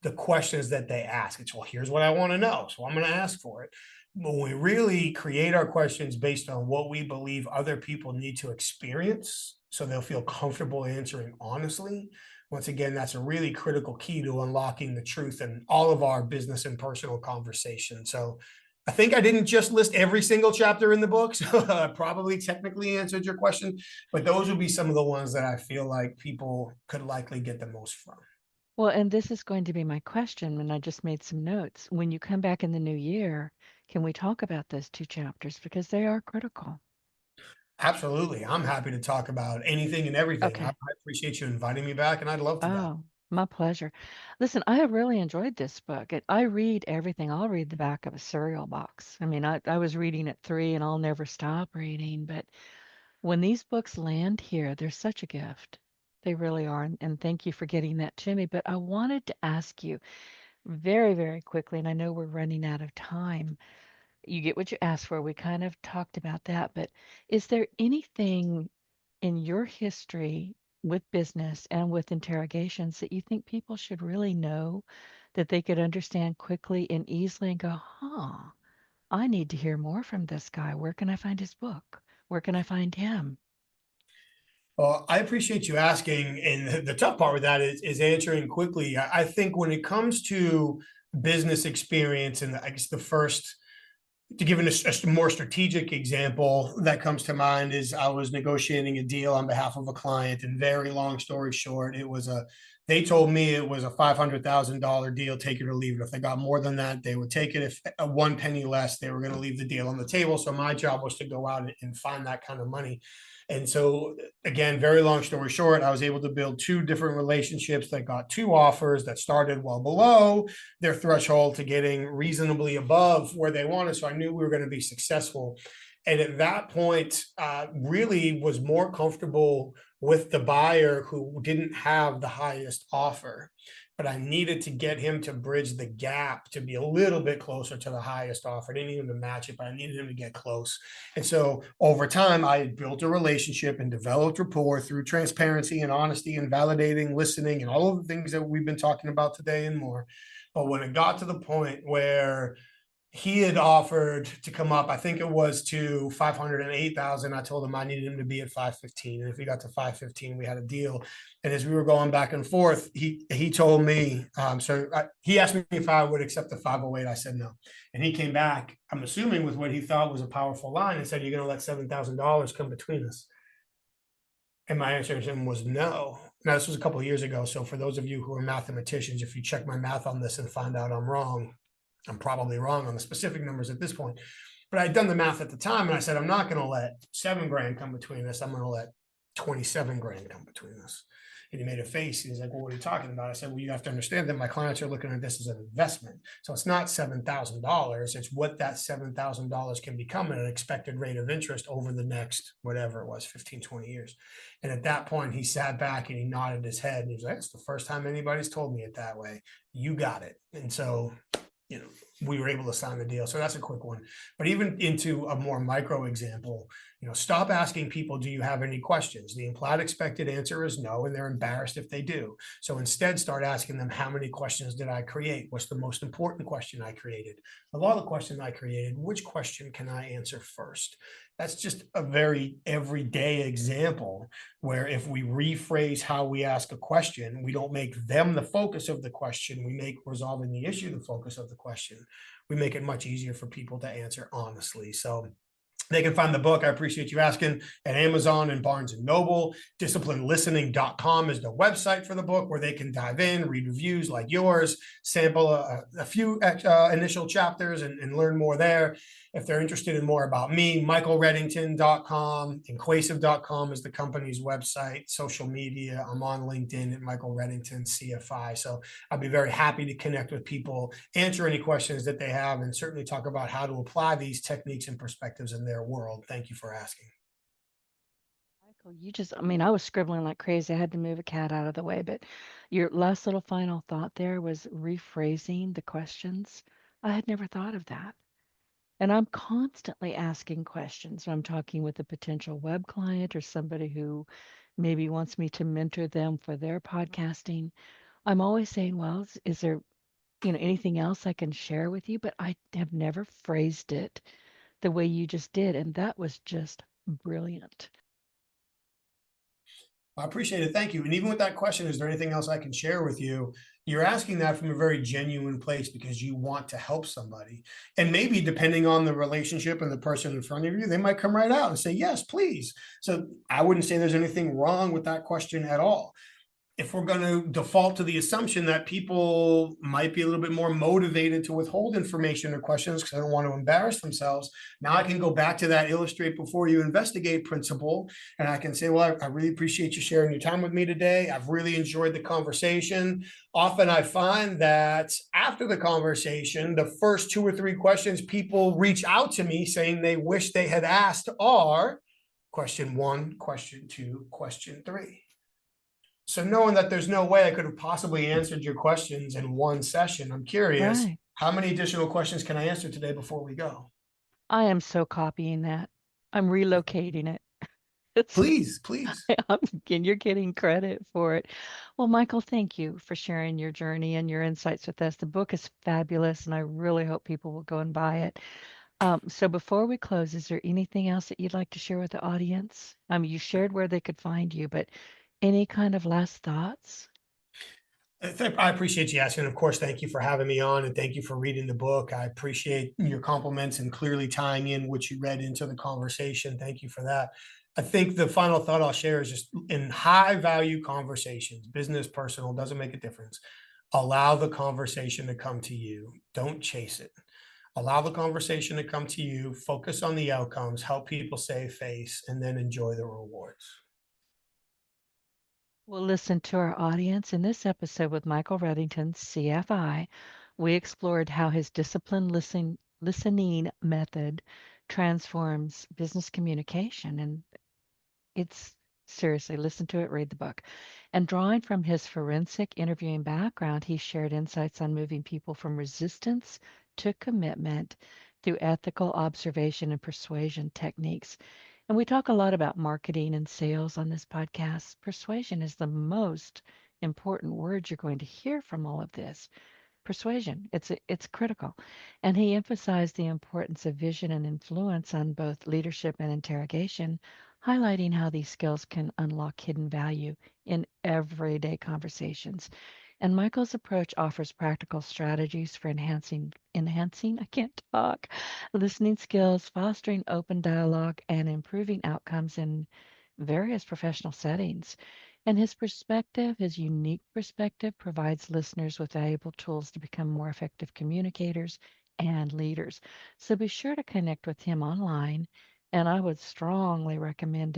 the questions that they ask. It's, well, here's what I want to know, so I'm going to ask for it. When we really create our questions based on what we believe other people need to experience so they'll feel comfortable answering honestly, once again, that's a really critical key to unlocking the truth in all of our business and personal conversations. So I think I didn't just list every single chapter in the book, so I probably technically answered your question, but those would be some of the ones that I feel like people could likely get the most from. Well, and this is going to be my question, and I just made some notes. When you come back in the new year, can we talk about those 2 chapters because they are critical? Absolutely. I'm happy to talk about anything and everything. I Okay. appreciate you inviting me back, and I'd love to dive. Oh, my pleasure. Listen, I have really enjoyed this book. I read everything. I'll read the back of a cereal box. I mean, I was reading at 3 and I'll never stop reading. But when these books land here, they're such a gift. They really are. And thank you for getting that to me. But I wanted to ask you very, very quickly, and I know we're running out of time. You get what you asked for. We kind of talked about that. But is there anything in your history with business and with interrogations that you think people should really know that they could understand quickly and easily and go, huh, I need to hear more from this guy. Where can I find his book? Where can I find him? Well, I appreciate you asking. And the tough part with that is answering quickly. I think when it comes to business experience, and I guess the first, to give a more strategic example that comes to mind is I was negotiating a deal on behalf of a client, and very long story short, they told me it was a $500,000 deal, take it or leave it. If they got more than that, they would take it. If 1 penny less, they were going to leave the deal on the table. So my job was to go out and find that kind of money. And so, again, very long story short, I was able to build 2 different relationships that got 2 offers that started well below their threshold to getting reasonably above where they wanted. So I knew we were going to be successful. And at that point, really was more comfortable with the buyer who didn't have the highest offer. But I needed to get him to bridge the gap to be a little bit closer to the highest offer. I didn't need him to match it, but I needed him to get close. And so over time, I had built a relationship and developed rapport through transparency and honesty and validating, listening, and all of the things that we've been talking about today and more. But when it got to the point where he had offered to come up. I think it was to 508,000. I told him I needed him to be at 515, and if he got to 515, we had a deal. And as we were going back and forth, he told me. He asked me if I would accept the 508. I said no, and he came back. I'm assuming with what he thought was a powerful line and said, "You're going to let $7,000 come between us." And my answer to him was no. Now, this was a couple of years ago. So, for those of you who are mathematicians, if you check my math on this and find out I'm wrong, I'm probably wrong on the specific numbers at this point. But I'd done the math at the time and I said, I'm not going to let 7 grand come between us. I'm going to let 27 grand come between us. And he made a face. He's like, well, what are you talking about? I said, well, you have to understand that my clients are looking at this as an investment. So it's not $7,000. It's what that $7,000 can become at an expected rate of interest over the next, whatever it was, 15, 20 years. And at that point, he sat back and he nodded his head. And he was like, it's the first time anybody's told me it that way. You got it. And so, we were able to sign the deal. So that's a quick one. But even into a more micro example, stop asking people, do you have any questions? The implied expected answer is no, and they're embarrassed if they do. So instead, start asking them, how many questions did I create? What's the most important question I created? Of all the questions I created, which question can I answer first? That's just a very everyday example where if we rephrase how we ask a question, we don't make them the focus of the question. We make resolving the issue the focus of the question. We make it much easier for people to answer honestly. So they can find the book. I appreciate you asking at Amazon and Barnes and Noble. DisciplinedListening.com is the website for the book where they can dive in, read reviews like yours, sample a few initial chapters and learn more there. If they're interested in more about me, michaelreddington.com, InQuasive.com is the company's website, social media. I'm on LinkedIn at Michael Reddington CFI. So I'd be very happy to connect with people, answer any questions that they have, and certainly talk about how to apply these techniques and perspectives in their world. Thank you for asking. Michael, I was scribbling like crazy. I had to move a cat out of the way, but your last little final thought there was rephrasing the questions. I had never thought of that. And I'm constantly asking questions when I'm talking with a potential web client or somebody who maybe wants me to mentor them for their podcasting. I'm always saying, well, is there, anything else I can share with you? But I have never phrased it the way you just did. And that was just brilliant. I appreciate it. Thank you. And even with that question, is there anything else I can share with you? You're asking that from a very genuine place because you want to help somebody. And maybe depending on the relationship and the person in front of you, they might come right out and say, yes, please. So I wouldn't say there's anything wrong with that question at all. If we're going to default to the assumption that people might be a little bit more motivated to withhold information or questions because they don't want to embarrass themselves, now I can go back to that illustrate before you investigate principle. And I can say, well, I really appreciate you sharing your time with me today. I've really enjoyed the conversation. Often I find that after the conversation, the first 2 or 3 questions people reach out to me saying they wish they had asked are question 1, question 2, question 3. So knowing that there's no way I could have possibly answered your questions in one session, I'm curious, Right. how many additional questions can I answer today before we go? I am so copying that. I'm relocating it. It's, Please, please. and you're getting credit for it. Well, Michael, thank you for sharing your journey and your insights with us. The book is fabulous, and I really hope people will go and buy it. So before we close, is there anything else that you'd like to share with the audience? You shared where they could find you, but any kind of last thoughts? I appreciate you asking. Of course, thank you for having me on and thank you for reading the book. I appreciate your compliments and clearly tying in what you read into the conversation. Thank you for that. I think the final thought I'll share is just in high value conversations, business, personal, doesn't make a difference. Allow the conversation to come to you. Don't chase it. Allow the conversation to come to you. Focus on the outcomes, help people save face, and then enjoy the rewards. We'll listen to our audience in this episode with Michael Reddington, CFI. We explored how his disciplined listening method transforms business communication. And it's seriously, listen to it, read the book. And drawing from his forensic interviewing background, he shared insights on moving people from resistance to commitment through ethical observation and persuasion techniques. And we talk a lot about marketing and sales on this podcast. Persuasion is the most important word you're going to hear from all of this. persuasion. It's critical. And he emphasized the importance of vision and influence on both leadership and interrogation, highlighting how these skills can unlock hidden value in everyday conversations. And Michael's approach offers practical strategies for enhancing, I can't talk, listening skills, fostering open dialogue, and improving outcomes in various professional settings. And his perspective, his unique perspective, provides listeners with valuable tools to become more effective communicators and leaders. So be sure to connect with him online. And I would strongly recommend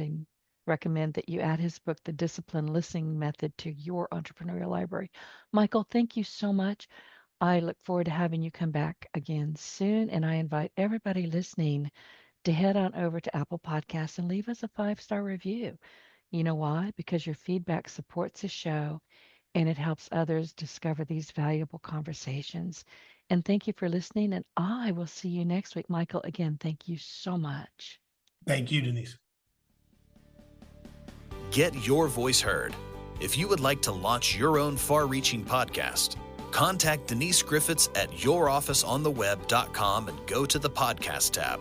that you add his book, The Disciplined Listening Method, to your entrepreneurial library. Michael, thank you so much. I look forward to having you come back again soon. And I invite everybody listening to head on over to Apple Podcasts and leave us a 5-star review. You know why? Because your feedback supports the show and it helps others discover these valuable conversations. And thank you for listening. And I will see you next week. Michael, again, thank you so much. Thank you, Denise. Get your voice heard. If you would like to launch your own far-reaching podcast, contact Denise Griffitts at yourofficeontheweb.com and go to the podcast tab.